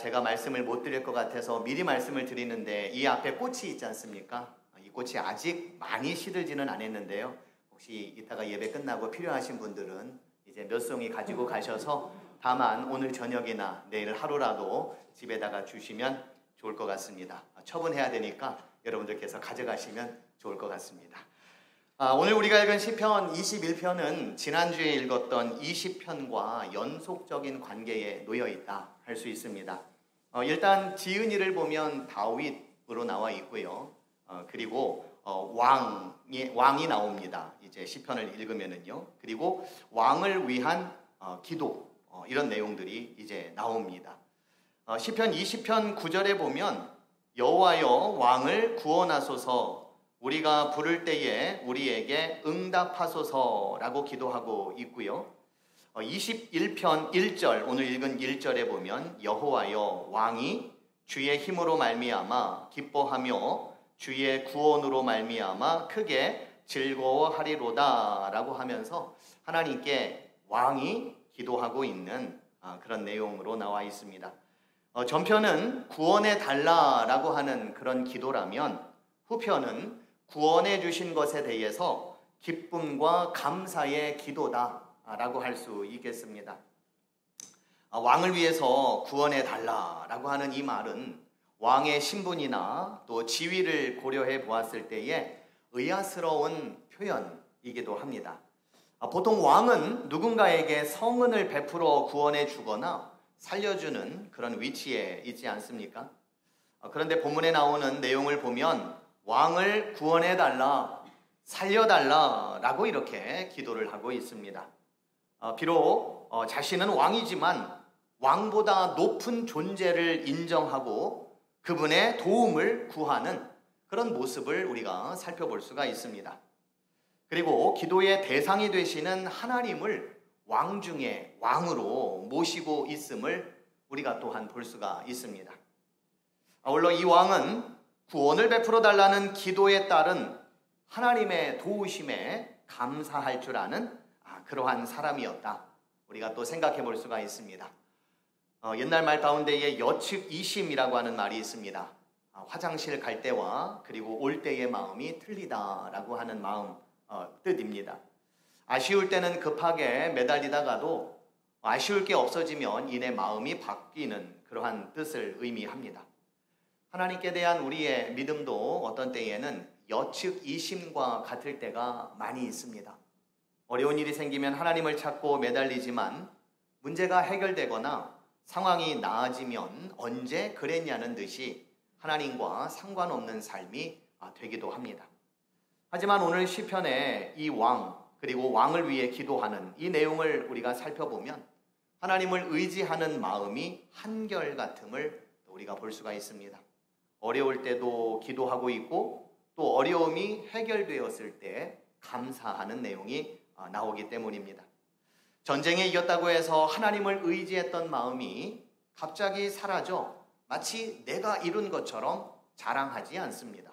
제가 말씀을 못 드릴 것 같아서 미리 말씀을 드리는데 이 앞에 꽃이 있지 않습니까? 이 꽃이 아직 많이 시들지는 않았는데요. 혹시 이따가 예배 끝나고 필요하신 분들은 이제 몇 송이 가지고 가셔서 다만 오늘 저녁이나 내일 하루라도 집에다가 주시면 좋을 것 같습니다. 처분해야 되니까 여러분들께서 가져가시면 좋을 것 같습니다. 오늘 우리가 읽은 시편 21편은 지난주에 읽었던 20편과 연속적인 관계에 놓여있다 할 수 있습니다. 일단 지은이를 보면 다윗으로 나와 있고요. 그리고 왕이 나옵니다. 이제 시편을 읽으면은요. 그리고 왕을 위한 기도 이런 내용들이 이제 나옵니다. 시편 20편 9절에 보면 여호와여 왕을 구원하소서 우리가 부를 때에 우리에게 응답하소서라고 기도하고 있고요. 21편 1절 오늘 읽은 1절에 보면 여호와여 왕이 주의 힘으로 말미암아 기뻐하며 주의 구원으로 말미암아 크게 즐거워하리로다 라고 하면서 하나님께 왕이 기도하고 있는 그런 내용으로 나와 있습니다. 전편은 구원해 달라라고 하는 그런 기도라면 후편은 구원해 주신 것에 대해서 기쁨과 감사의 기도다라고 할 수 있겠습니다. 왕을 위해서 구원해 달라라고 하는 이 말은 왕의 신분이나 또 지위를 고려해 보았을 때에 의아스러운 표현이기도 합니다. 보통 왕은 누군가에게 성은을 베풀어 구원해 주거나 살려주는 그런 위치에 있지 않습니까? 그런데 본문에 나오는 내용을 보면 왕을 구원해달라, 살려달라라고 이렇게 기도를 하고 있습니다. 비록 자신은 왕이지만 왕보다 높은 존재를 인정하고 그분의 도움을 구하는 그런 모습을 우리가 살펴볼 수가 있습니다. 그리고 기도의 대상이 되시는 하나님을 왕 중에 왕으로 모시고 있음을 우리가 또한 볼 수가 있습니다. 아울러 이 왕은 구원을 베풀어 달라는 기도에 따른 하나님의 도우심에 감사할 줄 아는 그러한 사람이었다. 우리가 또 생각해 볼 수가 있습니다. 옛날 말 가운데에 여측이심이라고 하는 말이 있습니다. 화장실 갈 때와 그리고 올 때의 마음이 틀리다라고 하는 마음 뜻입니다. 아쉬울 때는 급하게 매달리다가도 아쉬울 게 없어지면 이내 마음이 바뀌는 그러한 뜻을 의미합니다. 하나님께 대한 우리의 믿음도 어떤 때에는 여측이심과 같을 때가 많이 있습니다. 어려운 일이 생기면 하나님을 찾고 매달리지만 문제가 해결되거나 상황이 나아지면 언제 그랬냐는 듯이 하나님과 상관없는 삶이 되기도 합니다. 하지만 오늘 시편의 이 왕 그리고 왕을 위해 기도하는 이 내용을 우리가 살펴보면 하나님을 의지하는 마음이 한결같음을 우리가 볼 수가 있습니다. 어려울 때도 기도하고 있고 또 어려움이 해결되었을 때 감사하는 내용이 나오기 때문입니다. 전쟁에 이겼다고 해서 하나님을 의지했던 마음이 갑자기 사라져 마치 내가 이룬 것처럼 자랑하지 않습니다.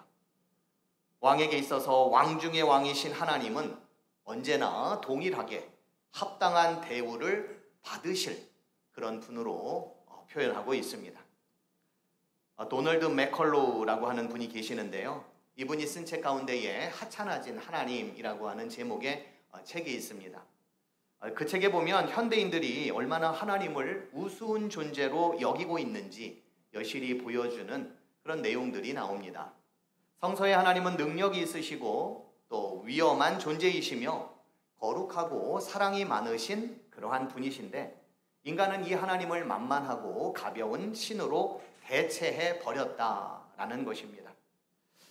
왕에게 있어서 왕 중의 왕이신 하나님은 언제나 동일하게 합당한 대우를 받으실 그런 분으로 표현하고 있습니다. 도널드 맥컬로우라고 하는 분이 계시는데요. 이분이 쓴 책 가운데에 하찮아진 하나님이라고 하는 제목의 책이 있습니다. 그 책에 보면 현대인들이 얼마나 하나님을 우스운 존재로 여기고 있는지 여실히 보여주는 그런 내용들이 나옵니다. 성서에 하나님은 능력이 있으시고 또 위엄한 존재이시며 거룩하고 사랑이 많으신 그러한 분이신데 인간은 이 하나님을 만만하고 가벼운 신으로 대체해 버렸다라는 것입니다.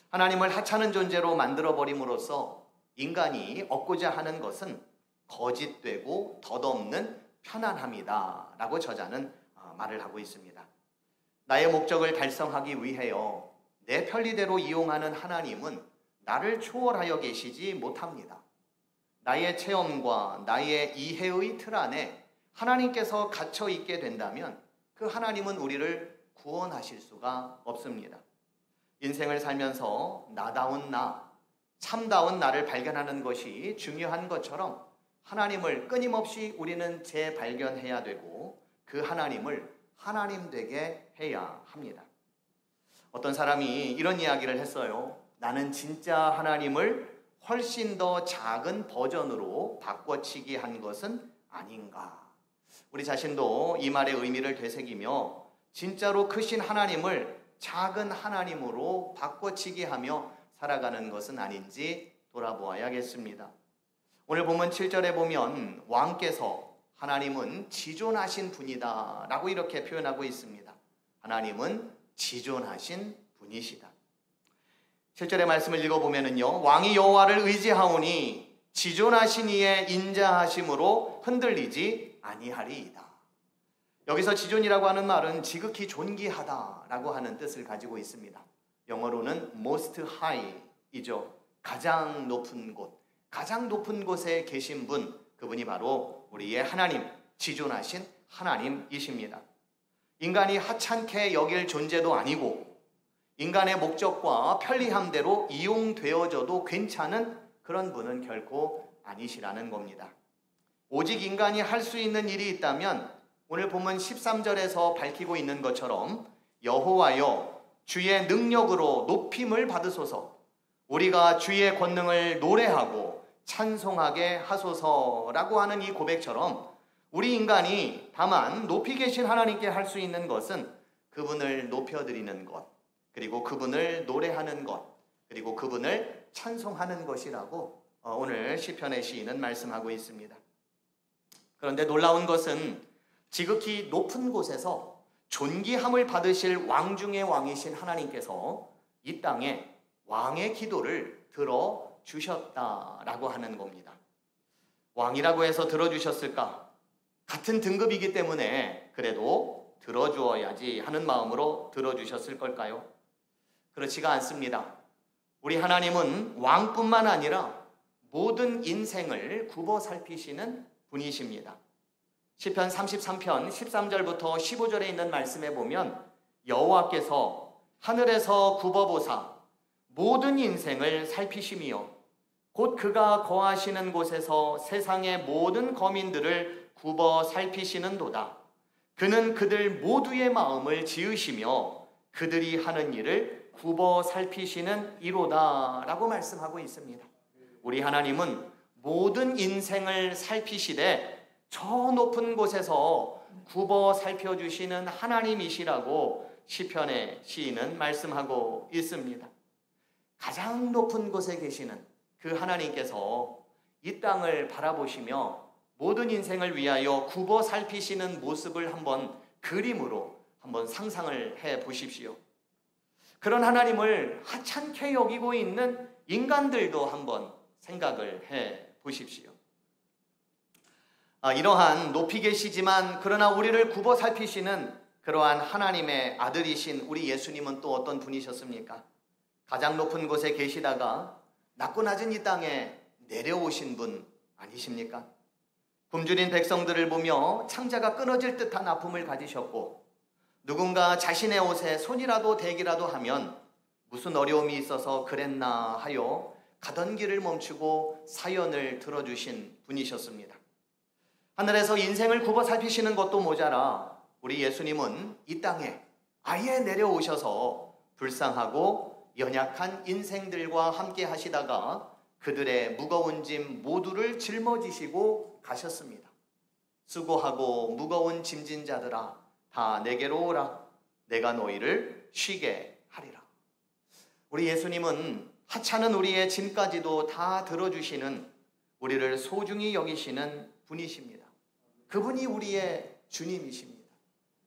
하나님을 하찮은 존재로 만들어버림으로써 인간이 얻고자 하는 것은 거짓되고 덧없는 편안함이다 라고 저자는 말을 하고 있습니다. 나의 목적을 달성하기 위하여 내 편리대로 이용하는 하나님은 나를 초월하여 계시지 못합니다. 나의 체험과 나의 이해의 틀 안에 하나님께서 갇혀 있게 된다면 그 하나님은 우리를 구원하실 수가 없습니다. 인생을 살면서 나다운 나, 참다운 나를 발견하는 것이 중요한 것처럼 하나님을 끊임없이 우리는 재발견해야 되고 그 하나님을 하나님 되게 해야 합니다. 어떤 사람이 이런 이야기를 했어요. 나는 진짜 하나님을 훨씬 더 작은 버전으로 바꿔치기 한 것은 아닌가. 우리 자신도 이 말의 의미를 되새기며 진짜로 크신 하나님을 작은 하나님으로 바꿔치기 하며 살아가는 것은 아닌지 돌아보아야겠습니다. 오늘 본문 7절에 보면 왕께서 하나님은 지존하신 분이다 라고 이렇게 표현하고 있습니다. 하나님은 지존하신 분이시다. 7절의 말씀을 읽어보면요, 왕이 여호와를 의지하오니 지존하신 이의 인자하심으로 흔들리지 아니하리이다. 여기서 지존이라고 하는 말은 지극히 존귀하다라고 하는 뜻을 가지고 있습니다. 영어로는 most high이죠. 가장 높은 곳, 가장 높은 곳에 계신 분, 그분이 바로 우리의 하나님, 지존하신 하나님이십니다. 인간이 하찮게 여길 존재도 아니고 인간의 목적과 편리함대로 이용되어져도 괜찮은 그런 분은 결코 아니시라는 겁니다. 오직 인간이 할 수 있는 일이 있다면 오늘 본문 13절에서 밝히고 있는 것처럼 여호와여 주의 능력으로 높임을 받으소서, 우리가 주의 권능을 노래하고 찬송하게 하소서라고 하는 이 고백처럼 우리 인간이 다만 높이 계신 하나님께 할 수 있는 것은 그분을 높여드리는 것, 그리고 그분을 노래하는 것, 그리고 그분을 찬송하는 것이라고 오늘 시편의 시인은 말씀하고 있습니다. 그런데 놀라운 것은 지극히 높은 곳에서 존귀함을 받으실 왕 중의 왕이신 하나님께서 이 땅에 왕의 기도를 들어주셨다라고 하는 겁니다. 왕이라고 해서 들어주셨을까? 같은 등급이기 때문에 그래도 들어주어야지 하는 마음으로 들어주셨을 걸까요? 그렇지가 않습니다. 우리 하나님은 왕뿐만 아니라 모든 인생을 굽어 살피시는 분이십니다. 시편 33편 13절부터 15절에 있는 말씀에 보면 여호와께서 하늘에서 굽어보사 모든 인생을 살피시며 곧 그가 거하시는 곳에서 세상의 모든 거민들을 굽어 살피시는도다. 그는 그들 모두의 마음을 지으시며 그들이 하는 일을 굽어 살피시는 이로다 라고 말씀하고 있습니다. 우리 하나님은 모든 인생을 살피시되 저 높은 곳에서 굽어 살펴주시는 하나님이시라고 시편의 시인은 말씀하고 있습니다. 가장 높은 곳에 계시는 그 하나님께서 이 땅을 바라보시며 모든 인생을 위하여 굽어 살피시는 모습을 한번 그림으로 한번 상상을 해 보십시오. 그런 하나님을 하찮게 여기고 있는 인간들도 한번 생각을 해 보십시오. 이러한 높이 계시지만 그러나 우리를 굽어 살피시는 그러한 하나님의 아들이신 우리 예수님은 또 어떤 분이셨습니까? 가장 높은 곳에 계시다가 낮고 낮은 이 땅에 내려오신 분 아니십니까? 굶주린 백성들을 보며 창자가 끊어질 듯한 아픔을 가지셨고 누군가 자신의 옷에 손이라도 대기라도 하면 무슨 어려움이 있어서 그랬나 하여 가던 길을 멈추고 사연을 들어주신 분이셨습니다. 하늘에서 인생을 굽어 살피시는 것도 모자라 우리 예수님은 이 땅에 아예 내려오셔서 불쌍하고 연약한 인생들과 함께 하시다가 그들의 무거운 짐 모두를 짊어지시고 가셨습니다. 수고하고 무거운 짐진 자들아 다 내게로 오라. 내가 너희를 쉬게 하리라. 우리 예수님은 하찮은 우리의 짐까지도 다 들어주시는, 우리를 소중히 여기시는 분이십니다. 그분이 우리의 주님이십니다.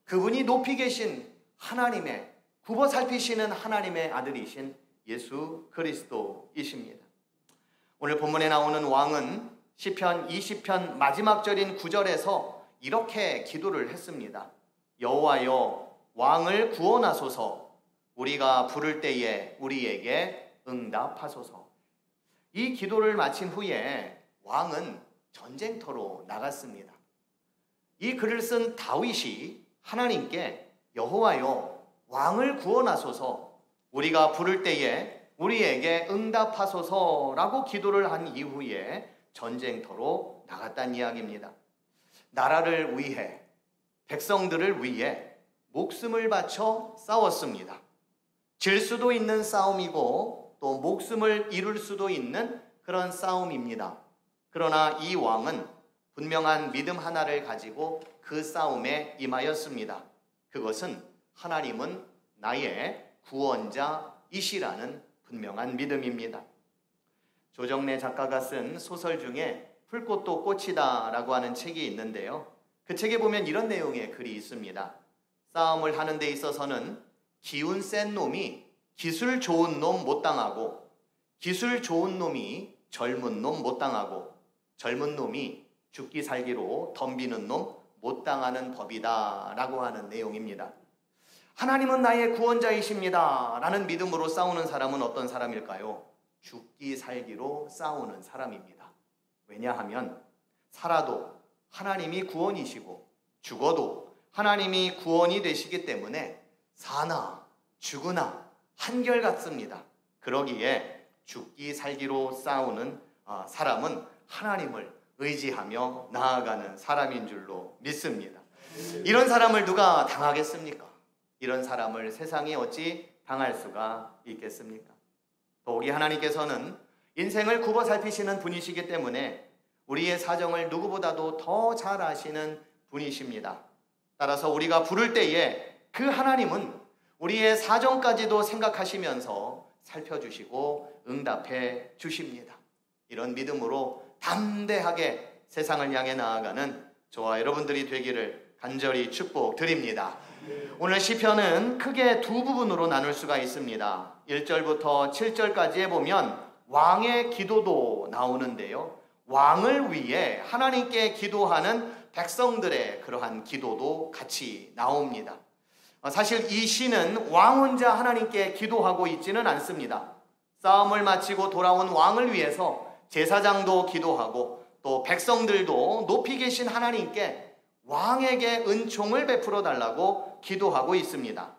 그분이 높이 계신 하나님의, 굽어 살피시는 하나님의 아들이신 예수 그리스도이십니다. 오늘 본문에 나오는 왕은 시편 20편 마지막 절인 9절에서 이렇게 기도를 했습니다. 여호와여 왕을 구원하소서, 우리가 부를 때에 우리에게 응답하소서. 이 기도를 마친 후에 왕은 전쟁터로 나갔습니다. 이 글을 쓴 다윗이 하나님께 여호와여 왕을 구원하소서, 우리가 부를 때에 우리에게 응답하소서라고 기도를 한 이후에 전쟁터로 나갔다는 이야기입니다. 나라를 위해, 백성들을 위해 목숨을 바쳐 싸웠습니다. 질 수도 있는 싸움이고 또 목숨을 잃을 수도 있는 그런 싸움입니다. 그러나 이 왕은 분명한 믿음 하나를 가지고 그 싸움에 임하였습니다. 그것은 하나님은 나의 구원자이시라는 분명한 믿음입니다. 조정래 작가가 쓴 소설 중에 풀꽃도 꽃이다 라고 하는 책이 있는데요. 그 책에 보면 이런 내용의 글이 있습니다. 싸움을 하는 데 있어서는 기운 센 놈이 기술 좋은 놈 못 당하고, 기술 좋은 놈이 젊은 놈 못 당하고, 젊은 놈이 죽기 살기로 덤비는 놈 못 당하는 법이다 라고 하는 내용입니다. 하나님은 나의 구원자이십니다 라는 믿음으로 싸우는 사람은 어떤 사람일까요? 죽기 살기로 싸우는 사람입니다. 왜냐하면 살아도 하나님이 구원이시고 죽어도 하나님이 구원이 되시기 때문에 사나 죽으나 한결같습니다. 그러기에 죽기 살기로 싸우는 사람은 하나님을 의지하며 나아가는 사람인 줄로 믿습니다. 이런 사람을 누가 당하겠습니까? 이런 사람을 세상이 어찌 당할 수가 있겠습니까? 또 우리 하나님께서는 인생을 굽어 살피시는 분이시기 때문에 우리의 사정을 누구보다도 더 잘 아시는 분이십니다. 따라서 우리가 부를 때에 그 하나님은 우리의 사정까지도 생각하시면서 살펴주시고 응답해 주십니다. 이런 믿음으로 담대하게 세상을 향해 나아가는 저와 여러분들이 되기를 간절히 축복드립니다. 오늘 시편은 크게 두 부분으로 나눌 수가 있습니다. 1절부터 7절까지에 보면 왕의 기도도 나오는데요. 왕을 위해 하나님께 기도하는 백성들의 그러한 기도도 같이 나옵니다. 사실 이 시는 왕 혼자 하나님께 기도하고 있지는 않습니다. 싸움을 마치고 돌아온 왕을 위해서 제사장도 기도하고 또 백성들도 높이 계신 하나님께 왕에게 은총을 베풀어 달라고 기도하고 있습니다.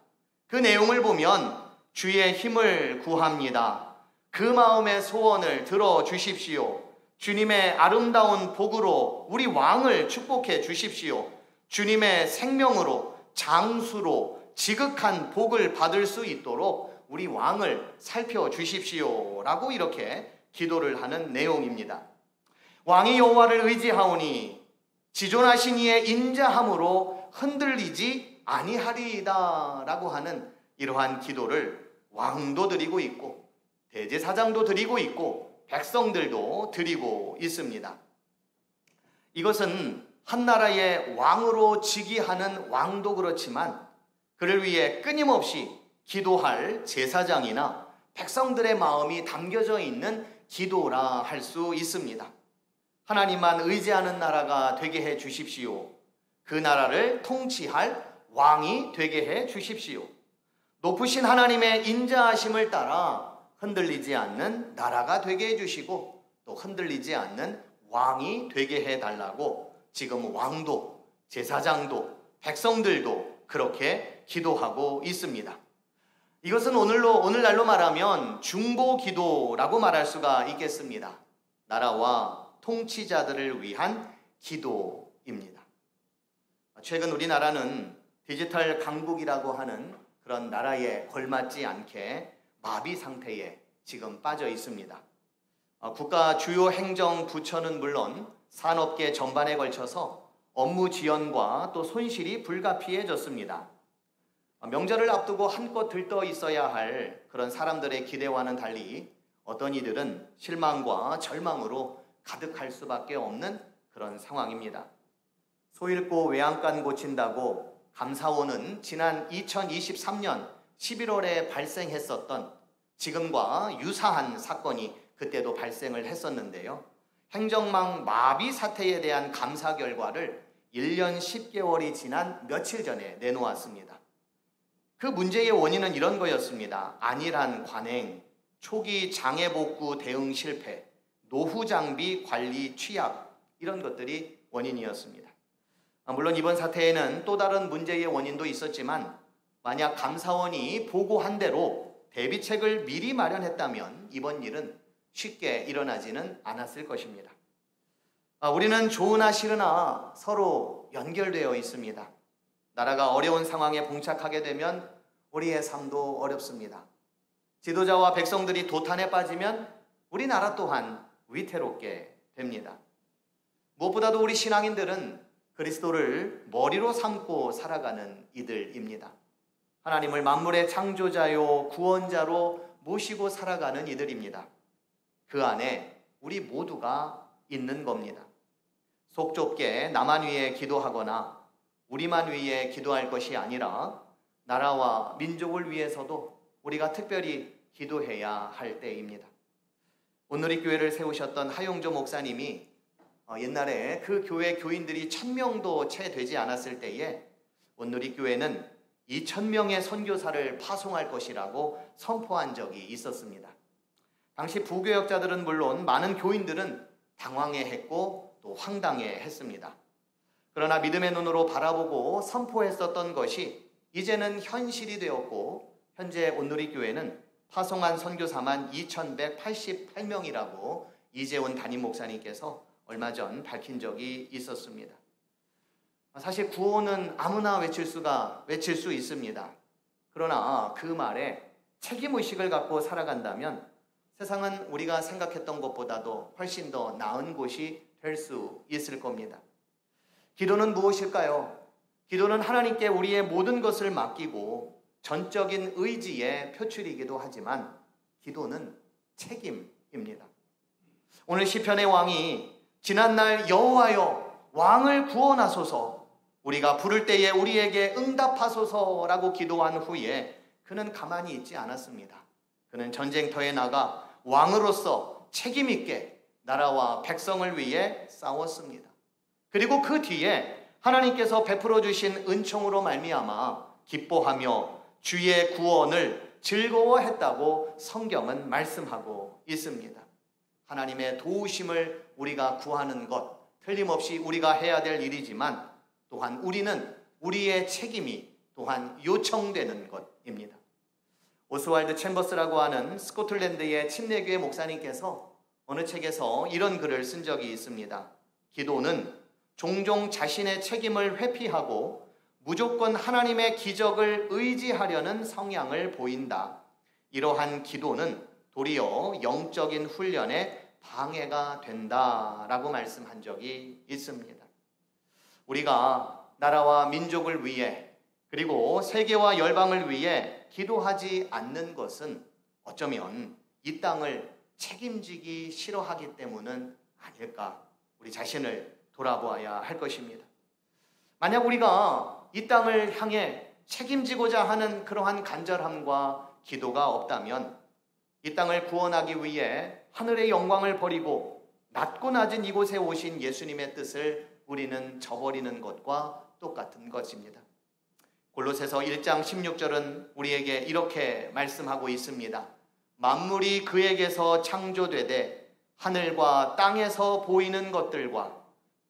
그 내용을 보면 주의 힘을 구합니다. 그 마음의 소원을 들어주십시오. 주님의 아름다운 복으로 우리 왕을 축복해 주십시오. 주님의 생명으로 장수로 지극한 복을 받을 수 있도록 우리 왕을 살펴주십시오 라고 이렇게 기도를 하는 내용입니다. 왕이 여호와를 의지하오니 지존하신 이의 인자함으로 흔들리지 아니하리이다 라고 하는 이러한 기도를 왕도 드리고 있고 대제사장도 드리고 있고 백성들도 드리고 있습니다. 이것은 한 나라의 왕으로 즉위하는 왕도 그렇지만 그를 위해 끊임없이 기도할 제사장이나 백성들의 마음이 담겨져 있는 기도라 할 수 있습니다. 하나님만 의지하는 나라가 되게 해 주십시오. 그 나라를 통치할 왕이 되게 해 주십시오. 높으신 하나님의 인자하심을 따라 흔들리지 않는 나라가 되게 해주시고 또 흔들리지 않는 왕이 되게 해달라고 지금 왕도 제사장도 백성들도 그렇게 기도하고 있습니다. 이것은 오늘날로 말하면 중보기도라고 말할 수가 있겠습니다. 나라와 통치자들을 위한 기도입니다. 최근 우리나라는 디지털 강국이라고 하는 그런 나라에 걸맞지 않게 마비 상태에 지금 빠져 있습니다. 국가 주요 행정 부처는 물론 산업계 전반에 걸쳐서 업무 지연과 또 손실이 불가피해졌습니다. 명절을 앞두고 한껏 들떠 있어야 할 그런 사람들의 기대와는 달리 어떤 이들은 실망과 절망으로 가득할 수밖에 없는 그런 상황입니다. 소 잃고 외양간 고친다고 감사원은 지난 2023년 11월에 발생했었던 지금과 유사한 사건이 그때도 발생을 했었는데요. 행정망 마비 사태에 대한 감사 결과를 1년 10개월이 지난 며칠 전에 내놓았습니다. 그 문제의 원인은 이런 거였습니다. 안일한 관행, 초기 장애복구 대응 실패, 노후 장비 관리 취약 이런 것들이 원인이었습니다. 물론 이번 사태에는 또 다른 문제의 원인도 있었지만 만약 감사원이 보고한 대로 대비책을 미리 마련했다면 이번 일은 쉽게 일어나지는 않았을 것입니다. 우리는 좋으나 싫으나 서로 연결되어 있습니다. 나라가 어려운 상황에 봉착하게 되면 우리의 삶도 어렵습니다. 지도자와 백성들이 도탄에 빠지면 우리나라 또한 위태롭게 됩니다. 무엇보다도 우리 신앙인들은 그리스도를 머리로 삼고 살아가는 이들입니다. 하나님을 만물의 창조자요 구원자로 모시고 살아가는 이들입니다. 그 안에 우리 모두가 있는 겁니다. 속 좁게 나만 위해 기도하거나 우리만 위해 기도할 것이 아니라 나라와 민족을 위해서도 우리가 특별히 기도해야 할 때입니다. 온누리 교회를 세우셨던 하용조 목사님이 옛날에 그 교회 교인들이 1000명도 채 되지 않았을 때에 온누리 교회는 2000명의 선교사를 파송할 것이라고 선포한 적이 있었습니다. 당시 부교역자들은 물론 많은 교인들은 당황해했고 또 황당해했습니다. 그러나 믿음의 눈으로 바라보고 선포했었던 것이 이제는 현실이 되었고 현재 온누리 교회는 파송한 선교사만 2188명이라고 이재훈 담임 목사님께서 얼마 전 밝힌 적이 있었습니다. 사실 구호는 아무나 외칠 수 있습니다. 그러나 그 말에 책임의식을 갖고 살아간다면 세상은 우리가 생각했던 것보다도 훨씬 더 나은 곳이 될 수 있을 겁니다. 기도는 무엇일까요? 기도는 하나님께 우리의 모든 것을 맡기고 전적인 의지의 표출이기도 하지만 기도는 책임입니다. 오늘 시편의 왕이 지난날 여호와여 왕을 구원하소서 우리가 부를 때에 우리에게 응답하소서라고 기도한 후에 그는 가만히 있지 않았습니다. 그는 전쟁터에 나가 왕으로서 책임 있게 나라와 백성을 위해 싸웠습니다. 그리고 그 뒤에 하나님께서 베풀어 주신 은총으로 말미암아 기뻐하며 주의 구원을 즐거워했다고 성경은 말씀하고 있습니다. 하나님의 도우심을 우리가 구하는 것 틀림없이 우리가 해야 될 일이지만 또한 우리는 우리의 책임이 또한 요청되는 것입니다. 오스왈드 챔버스라고 하는 스코틀랜드의 침례교회 목사님께서 어느 책에서 이런 글을 쓴 적이 있습니다. 기도는 종종 자신의 책임을 회피하고 무조건 하나님의 기적을 의지하려는 성향을 보인다. 이러한 기도는 도리어 영적인 훈련에 방해가 된다라고 말씀한 적이 있습니다. 우리가 나라와 민족을 위해 그리고 세계와 열방을 위해 기도하지 않는 것은 어쩌면 이 땅을 책임지기 싫어하기 때문은 아닐까 우리 자신을 돌아보아야 할 것입니다. 만약 우리가 이 땅을 향해 책임지고자 하는 그러한 간절함과 기도가 없다면 이 땅을 구원하기 위해 하늘의 영광을 버리고 낮고 낮은 이곳에 오신 예수님의 뜻을 우리는 저버리는 것과 똑같은 것입니다. 골로새서 1장 16절은 우리에게 이렇게 말씀하고 있습니다. 만물이 그에게서 창조되되 하늘과 땅에서 보이는 것들과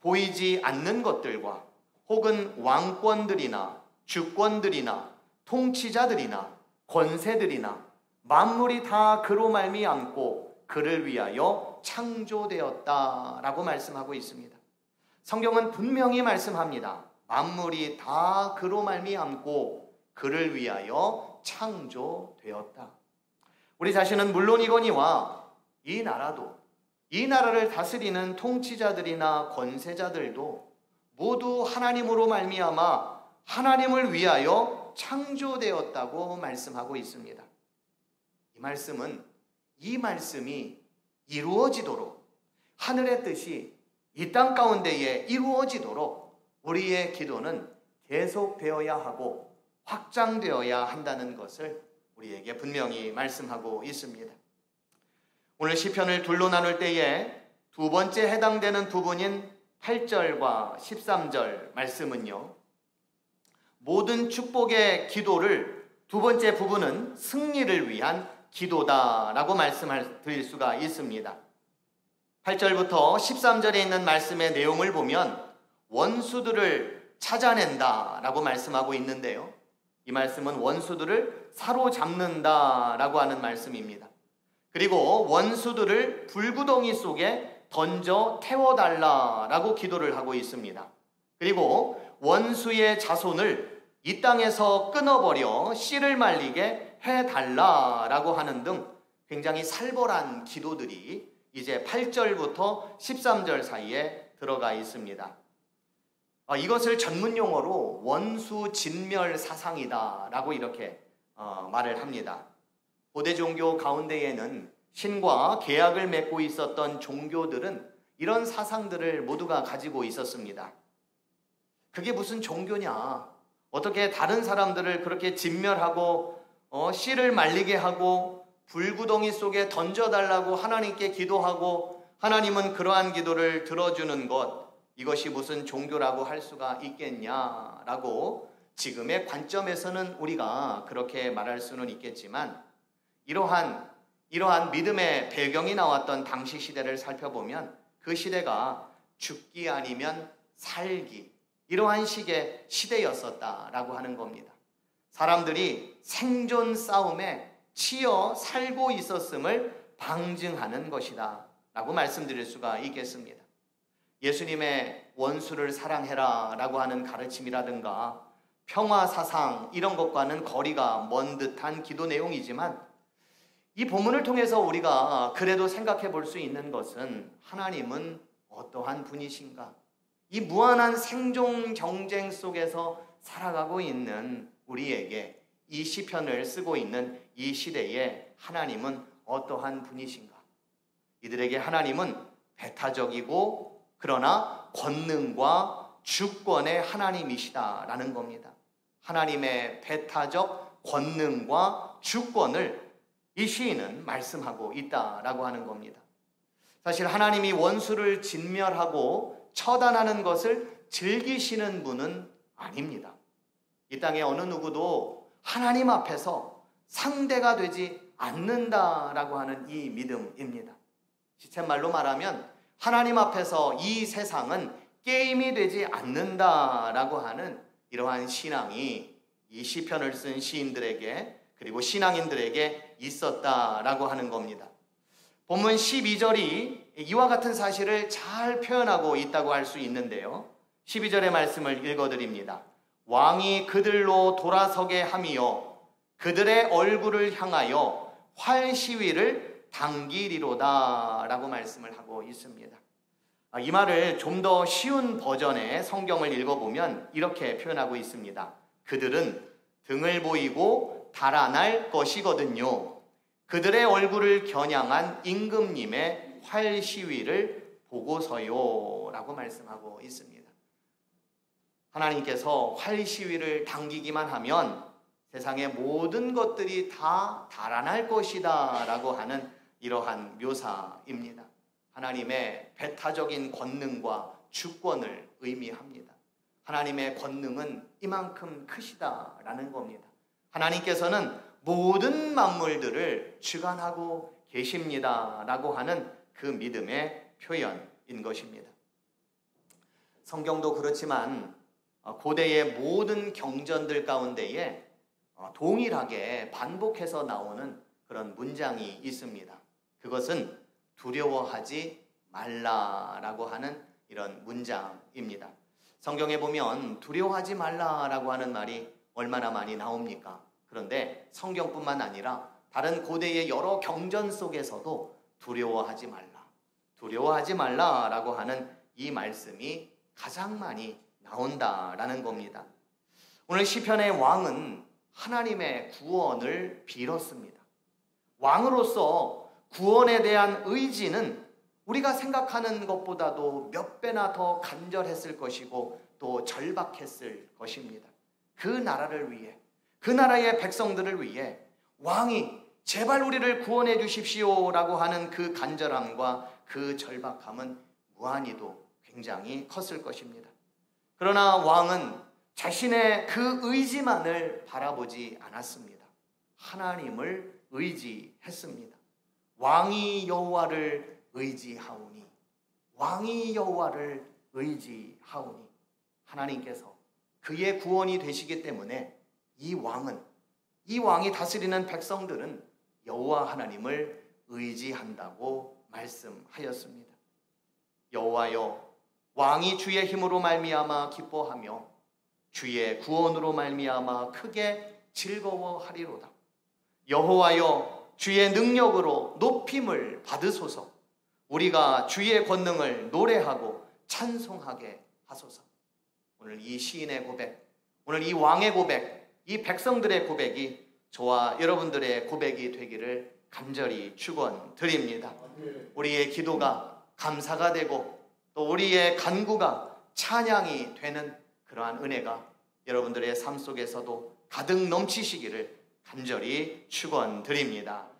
보이지 않는 것들과 혹은 왕권들이나 주권들이나 통치자들이나 권세들이나 만물이 다 그로 말미암고 그를 위하여 창조되었다라고 말씀하고 있습니다. 성경은 분명히 말씀합니다. 만물이 다 그로 말미암고 그를 위하여 창조되었다. 우리 자신은 물론이거니와 이 나라도 이 나라를 다스리는 통치자들이나 권세자들도 모두 하나님으로 말미암아 하나님을 위하여 창조되었다고 말씀하고 있습니다. 이 말씀이 이루어지도록 하늘의 뜻이 이 땅 가운데에 이루어지도록 우리의 기도는 계속되어야 하고 확장되어야 한다는 것을 우리에게 분명히 말씀하고 있습니다. 오늘 시편을 둘로 나눌 때에 두 번째 해당되는 부분인 8절과 13절 말씀은요, 모든 축복의 기도를 두 번째 부분은 승리를 위한 기도다라고 말씀드릴 수가 있습니다. 8절부터 13절에 있는 말씀의 내용을 보면 원수들을 찾아낸다라고 말씀하고 있는데요, 이 말씀은 원수들을 사로잡는다라고 하는 말씀입니다. 그리고 원수들을 불구덩이 속에 던져 태워달라라고 기도를 하고 있습니다. 그리고 원수의 자손을 이 땅에서 끊어버려 씨를 말리게 해달라라고 하는 등 굉장히 살벌한 기도들이 이제 8절부터 13절 사이에 들어가 있습니다. 이것을 전문 용어로 원수 진멸 사상이다라고 이렇게 말을 합니다. 고대 종교 가운데에는 신과 계약을 맺고 있었던 종교들은 이런 사상들을 모두가 가지고 있었습니다. 그게 무슨 종교냐? 어떻게 다른 사람들을 그렇게 진멸하고 씨를 말리게 하고 불구덩이 속에 던져달라고 하나님께 기도하고 하나님은 그러한 기도를 들어주는 것, 이것이 무슨 종교라고 할 수가 있겠냐라고 지금의 관점에서는 우리가 그렇게 말할 수는 있겠지만 이러한 믿음의 배경이 나왔던 당시 시대를 살펴보면 그 시대가 죽기 아니면 살기, 이러한 식의 시대였었다라고 하는 겁니다. 사람들이 생존 싸움에 치여 살고 있었음을 방증하는 것이다 라고 말씀드릴 수가 있겠습니다. 예수님의 원수를 사랑해라 라고 하는 가르침이라든가 평화 사상 이런 것과는 거리가 먼 듯한 기도 내용이지만 이 본문을 통해서 우리가 그래도 생각해 볼 수 있는 것은 하나님은 어떠한 분이신가? 이 무한한 생존 경쟁 속에서 살아가고 있는 우리에게 이 시편을 쓰고 있는 이 시대에 하나님은 어떠한 분이신가? 이들에게 하나님은 배타적이고 그러나 권능과 주권의 하나님이시다라는 겁니다. 하나님의 배타적 권능과 주권을 이 시인은 말씀하고 있다라고 하는 겁니다. 사실 하나님이 원수를 진멸하고 처단하는 것을 즐기시는 분은 아닙니다. 이 땅의 어느 누구도 하나님 앞에서 상대가 되지 않는다라고 하는 이 믿음입니다. 시쳇말로 말하면 하나님 앞에서 이 세상은 게임이 되지 않는다라고 하는 이러한 신앙이 이 시편을 쓴 시인들에게 그리고 신앙인들에게 있었다라고 하는 겁니다. 본문 12절이 이와 같은 사실을 잘 표현하고 있다고 할 수 있는데요. 12절의 말씀을 읽어드립니다. 왕이 그들로 돌아서게 하며 그들의 얼굴을 향하여 활 시위를 당기리로다 라고 말씀을 하고 있습니다. 이 말을 좀 더 쉬운 버전의 성경을 읽어보면 이렇게 표현하고 있습니다. 그들은 등을 보이고 달아날 것이거든요. 그들의 얼굴을 겨냥한 임금님의 활 시위를 보고서요 라고 말씀하고 있습니다. 하나님께서 활 시위를 당기기만 하면 세상의 모든 것들이 다 달아날 것이다 라고 하는 이러한 묘사입니다. 하나님의 배타적인 권능과 주권을 의미합니다. 하나님의 권능은 이만큼 크시다라는 겁니다. 하나님께서는 모든 만물들을 주관하고 계십니다라고 하는 그 믿음의 표현인 것입니다. 성경도 그렇지만 고대의 모든 경전들 가운데에 동일하게 반복해서 나오는 그런 문장이 있습니다. 그것은 두려워하지 말라라고 하는 이런 문장입니다. 성경에 보면 두려워하지 말라라고 하는 말이 얼마나 많이 나옵니까? 그런데 성경뿐만 아니라 다른 고대의 여러 경전 속에서도 두려워하지 말라라고 하는 이 말씀이 가장 많이 나온다라는 겁니다. 오늘 시편의 왕은 하나님의 구원을 빌었습니다. 왕으로서 구원에 대한 의지는 우리가 생각하는 것보다도 몇 배나 더 간절했을 것이고 또 절박했을 것입니다. 그 나라를 위해, 그 나라의 백성들을 위해 왕이 제발 우리를 구원해 주십시오라고 하는 그 간절함과 그 절박함은 무한히도 굉장히 컸을 것입니다. 그러나 왕은 자신의 그 의지만을 바라보지 않았습니다. 하나님을 의지했습니다. 왕이 여호와를 의지하오니, 왕이 여호와를 의지하오니, 하나님께서 그의 구원이 되시기 때문에 이 왕이 다스리는 백성들은 여호와 하나님을 의지한다고 말씀하였습니다. 여호와여, 왕이 주의 힘으로 말미암아 기뻐하며 주의 구원으로 말미암아 크게 즐거워하리로다. 여호와여 주의 능력으로 높임을 받으소서. 우리가 주의 권능을 노래하고 찬송하게 하소서. 오늘 이 시인의 고백, 오늘 이 왕의 고백, 이 백성들의 고백이 저와 여러분들의 고백이 되기를 간절히 축원드립니다. 우리의 기도가 감사가 되고 또 우리의 간구가 찬양이 되는 그러한 은혜가 여러분들의 삶 속에서도 가득 넘치시기를 간절히 축원드립니다.